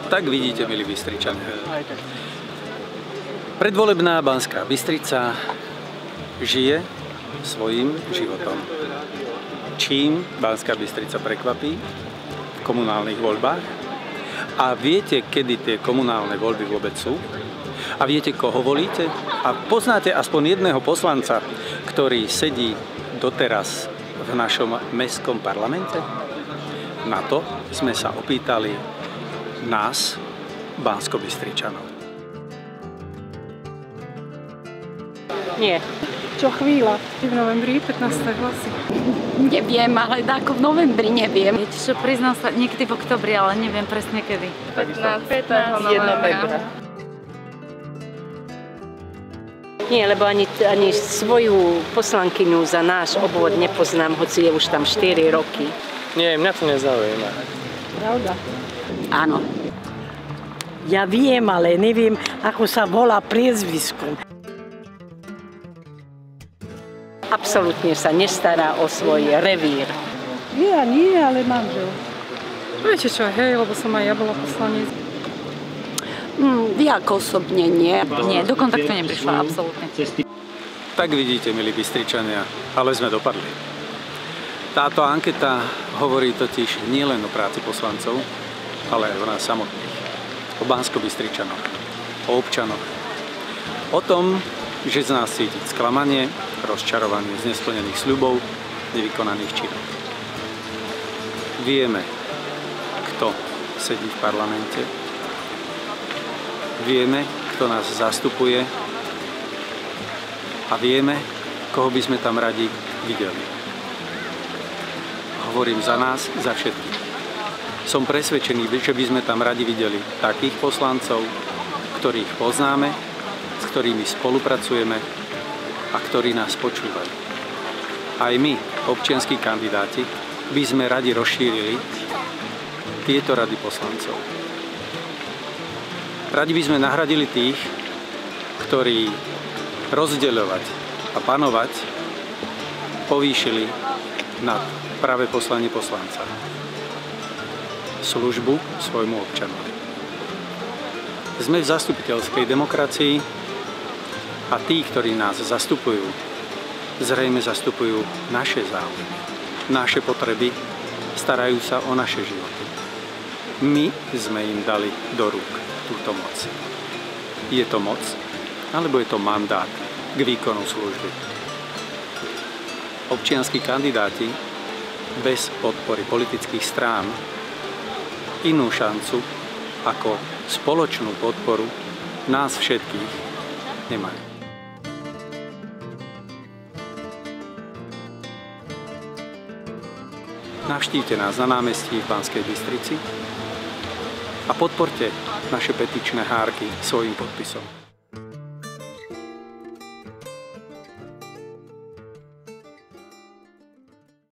Tak vidíte, milí Bystričania. Predvolebná Banská Bystrica žije svojím životom. Čím Banská Bystrica prekvapí v komunálnych voľbách? A viete, kedy tie komunálne voľby vôbec sú? A viete, koho volíte? A poznáte aspoň jedného poslanca, ktorý sedí doteraz v našom mestskom parlamente? Na to sme sa opýtali nás, Banskobystričanov. Nie. Čo chvíľa? V novembri 15. hlasy. Neviem, ale ako v novembri neviem. Viete čo, priznám sa niekedy v oktobri, ale neviem presne kedy. 15. novembra. Nie, lebo ani svoju poslankyňu za náš obvod nepoznám, hoci je už tam 4 roky. Nie, mňa to nezaujíma. Pravda? Áno. Ja viem, ale neviem, ako sa volá priezviskom. Absolútne sa nestará o svoj revír. Ja nie, ale manžel. Viete čo, hej, lebo som aj ja bola poslanec. Ja osobne nie. Nie, do kontaktu neprišla, absolútne. Tak vidíte, milí Bystričania, ale sme dopadli. Táto anketa hovorí totiž nielen o práci poslancov, ale aj o nás samotných. O Banskobystričanoch, o občanoch. O tom, že z nás cítiť sklamanie, rozčarovanie z nesplnených sľubov, nevykonaných činov. Vieme, kto sedí v parlamente. Vieme, kto nás zastupuje. A vieme, koho by sme tam radi videli. Hovorím za nás, za všetkých. Som presvedčený, že by sme tam radi videli takých poslancov, ktorých poznáme, s ktorými spolupracujeme a ktorí nás počúvajú. Aj my, občianski kandidáti, by sme radi rozšírili tieto rady poslancov. Radi by sme nahradili tých, ktorí rozdeľovať a panovať povýšili nad práve poslanie poslanca. Službu svojmu občanovi. Sme v zastupiteľskej demokracii a tí, ktorí nás zastupujú, zrejme zastupujú naše záujmy, naše potreby, starajú sa o naše životy. My sme im dali do rúk túto moc. Je to moc, alebo je to mandát k výkonu služby? Občianski kandidáti bez podpory politických strán inú šancu ako spoločnú podporu nás všetkých nemajú. Navštívte nás na námestí v Banskej Bystrici a podporte naše petičné hárky svojím podpisom.